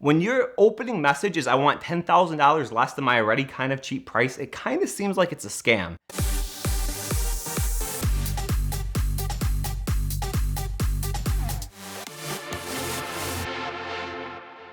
When your opening message is, I want $10,000 less than my already kind of cheap price, it kind of seems like it's a scam.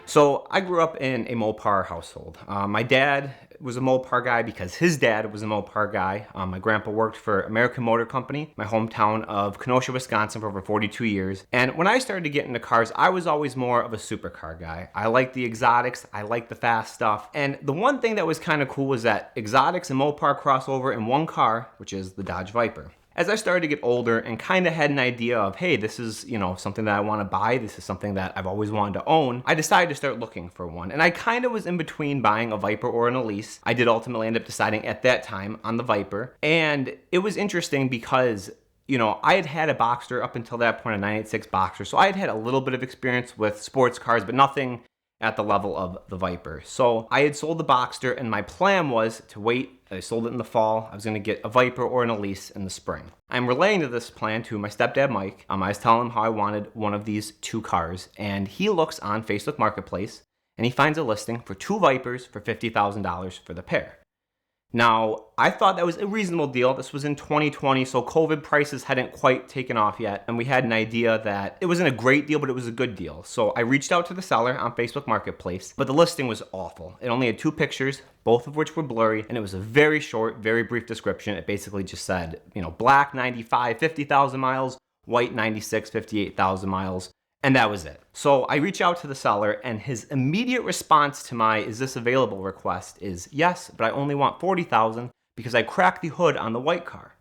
So I grew up in a Mopar household. My dad was a Mopar guy because his dad was a Mopar guy. My grandpa worked for American Motor Company, my hometown of Kenosha, Wisconsin, for over 42 years. And when I started to get into cars, I was always more of a supercar guy. I liked the exotics, I liked the fast stuff. And the one thing that was kind of cool was that exotics and Mopar cross over in one car, which is the Dodge Viper. As I started to get older and kind of had an idea of, hey, this is, something that I want to buy, this is something that I've always wanted to own, I decided to start looking for one. And I kind of was in between buying a Viper or an Elise. I did ultimately end up deciding at that time on the Viper. And it was interesting because I had had a Boxster up until that point, a 986 Boxster. So I had had a little bit of experience with sports cars, but nothing at the level of the Viper. So I had sold the Boxster and my plan was to wait. I sold it in the fall. I was going to get a Viper or an Elise in the spring. I'm relaying to this plan to my stepdad, Mike. I was telling him how I wanted one of these two cars, and he looks on Facebook Marketplace and he finds a listing for two Vipers for $50,000 for the pair. Now, I thought that was a reasonable deal. This was in 2020, so COVID prices hadn't quite taken off yet, and we had an idea that it wasn't a great deal, but it was a good deal. So I reached out to the seller on Facebook Marketplace, but the listing was awful. It only had two pictures, both of which were blurry, and it was a very short, very brief description. It basically just said, black 95, 50,000 miles, white 96, 58,000 miles. And that was it. So I reach out to the seller, and his immediate response to my "is this available" request is, yes, but I only want $40,000 because I cracked the hood on the white car.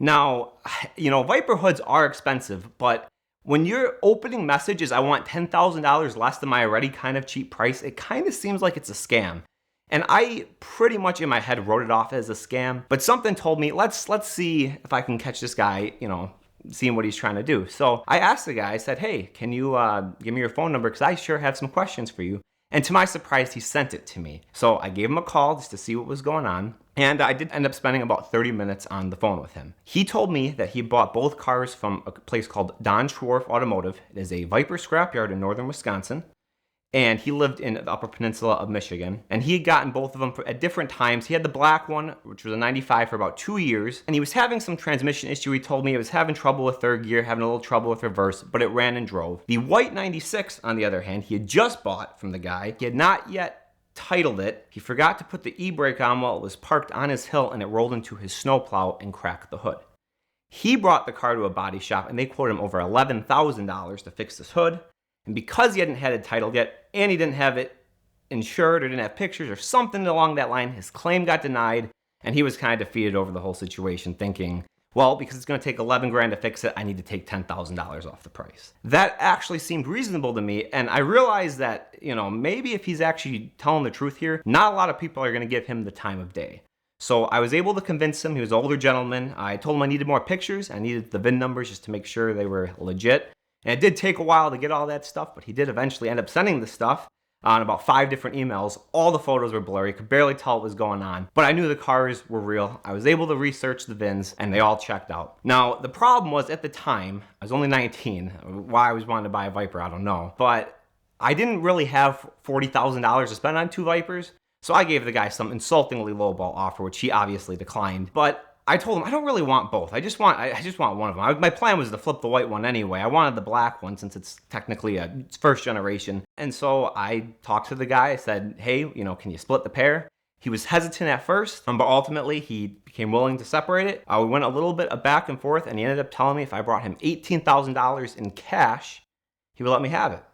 Now, Viper hoods are expensive, but when your opening message is, I want $10,000 less than my already kind of cheap price, it kind of seems like it's a scam. And I pretty much in my head wrote it off as a scam, but something told me, let's see if I can catch this guy, seeing what he's trying to do. So I asked the guy, I said, hey, can you give me your phone number? Because I sure have some questions for you. And to my surprise, he sent it to me. So I gave him a call just to see what was going on. And I did end up spending about 30 minutes on the phone with him. He told me that he bought both cars from a place called Don Schwarf Automotive. It is a Viper scrapyard in northern Wisconsin. And he lived in the Upper Peninsula of Michigan. And he had gotten both of them at different times. He had the black one, which was a 95, for about 2 years. And he was having some transmission issue. He told me he was having trouble with third gear, having a little trouble with reverse, but it ran and drove. The white 96, on the other hand, he had just bought from the guy. He had not yet titled it. He forgot to put the e-brake on while it was parked on his hill, and it rolled into his snowplow and cracked the hood. He brought the car to a body shop, and they quoted him over $11,000 to fix this hood. And because he hadn't had it titled yet, and he didn't have it insured or didn't have pictures or something along that line, his claim got denied, and he was kind of defeated over the whole situation, thinking, well, because it's going to take $11,000 to fix it, I need to take $10,000 off the price. That actually seemed reasonable to me, and I realized that, maybe if he's actually telling the truth here, not a lot of people are going to give him the time of day. So I was able to convince him. He was an older gentleman. I told him I needed more pictures. I needed the VIN numbers just to make sure they were legit. And it did take a while to get all that stuff, but he did eventually end up sending the stuff on about 5 different emails. All the photos were blurry, could barely tell what was going on, but I knew the cars were real. I was able to research the VINs, and they all checked out. Now, the problem was, at the time, I was only 19. Why I was wanting to buy a Viper, I don't know. But I didn't really have $40,000 to spend on two Vipers, so I gave the guy some insultingly lowball offer, which he obviously declined. But I told him I don't really want both. I just want one of them. My plan was to flip the white one anyway. I wanted the black one since it's technically it's first generation. And so I talked to the guy. I said, hey, can you split the pair? He was hesitant at first, but ultimately he became willing to separate it. We went a little bit of back and forth, and he ended up telling me if I brought him $18,000 in cash, he would let me have it.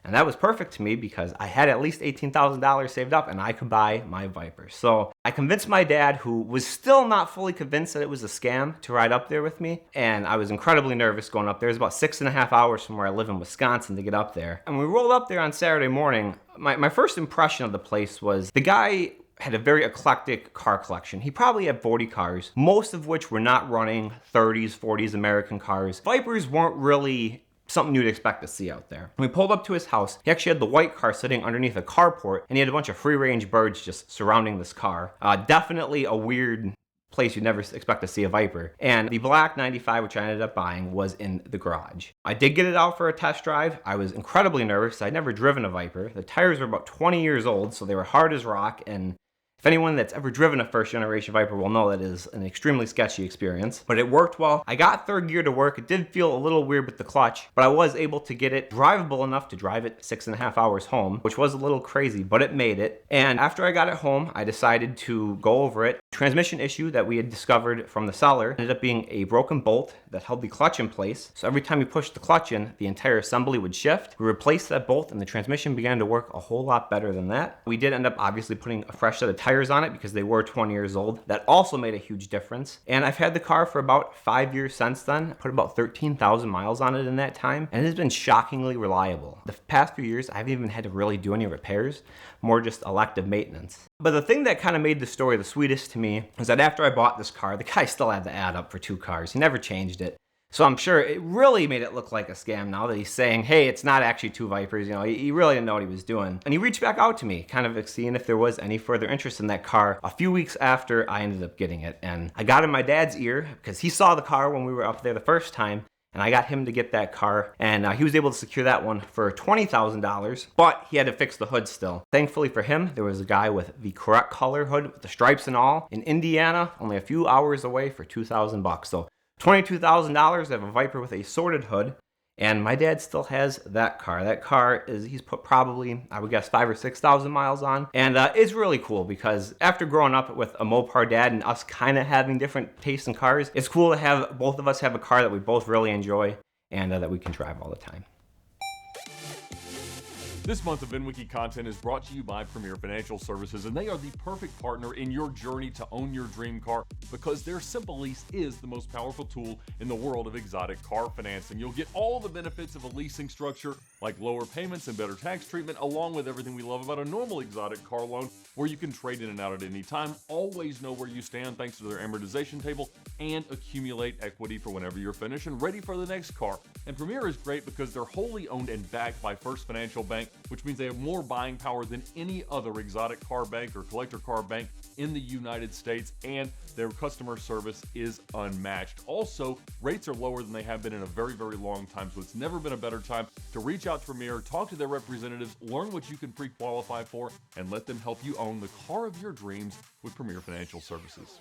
And that was perfect to me because I had at least $18,000 saved up and I could buy my Viper. So I convinced my dad, who was still not fully convinced that it was a scam, to ride up there with me. And I was incredibly nervous going up there. It was about 6.5 hours from where I live in Wisconsin to get up there. And we rolled up there on Saturday morning. My first impression of the place was the guy had a very eclectic car collection. He probably had 40 cars, most of which were not running 30s, 40s American cars. Vipers weren't really something you'd expect to see out there. When we pulled up to his house, he actually had the white car sitting underneath a carport, and he had a bunch of free-range birds just surrounding this car. Definitely a weird place you'd never expect to see a Viper. And the black 95, which I ended up buying, was in the garage. I did get it out for a test drive. I was incredibly nervous. I'd never driven a Viper. The tires were about 20 years old, so they were hard as rock, and if anyone that's ever driven a first generation Viper will know that is an extremely sketchy experience, but it worked well. I got third gear to work. It did feel a little weird with the clutch, but I was able to get it drivable enough to drive it 6.5 hours home, which was a little crazy, but it made it. And after I got it home, I decided to go over it. Transmission issue that we had discovered from the seller ended up being a broken bolt that held the clutch in place. So every time you pushed the clutch in, the entire assembly would shift. We replaced that bolt and the transmission began to work a whole lot better than that. We did end up obviously putting a fresh set of tires on it because they were 20 years old. That also made a huge difference. And I've had the car for about 5 years since then. I put about 13,000 miles on it in that time, and it has been shockingly reliable. The past few years, I haven't even had to really do any repairs, more just elective maintenance. But the thing that kind of made the story the sweetest to me is that after I bought this car, the guy still had the ad up for 2 cars. He never changed it. So I'm sure it really made it look like a scam now that he's saying, hey, it's not actually 2 Vipers. You know, he really didn't know what he was doing. And he reached back out to me, kind of seeing if there was any further interest in that car a few weeks after I ended up getting it. And I got in my dad's ear because he saw the car when we were up there the first time. And I got him to get that car, and he was able to secure that one for $20,000, but he had to fix the hood still. Thankfully for him, there was a guy with the correct color hood, with the stripes and all, in Indiana, only a few hours away for $2,000. So $22,000 to have a Viper with a sorted hood, and my dad still has that car. That car he's put probably, I would guess, 5,000 or 6,000 miles on. And it's really cool because after growing up with a Mopar dad and us kind of having different tastes in cars, it's cool to have both of us have a car that we both really enjoy and that we can drive all the time. This month of VINwiki content is brought to you by Premier Financial Services, and they are the perfect partner in your journey to own your dream car because their Simple Lease is the most powerful tool in the world of exotic car financing. You'll get all the benefits of a leasing structure like lower payments and better tax treatment, along with everything we love about a normal exotic car loan where you can trade in and out at any time, always know where you stand thanks to their amortization table, and accumulate equity for whenever you're finished and ready for the next car. And Premier is great because they're wholly owned and backed by First Financial Bank, which means they have more buying power than any other exotic car bank or collector car bank in the United States, and their customer service is unmatched. Also, rates are lower than they have been in a very, very long time, so it's never been a better time to reach out to Premier, talk to their representatives, learn what you can pre-qualify for, and let them help you own the car of your dreams with Premier Financial Services.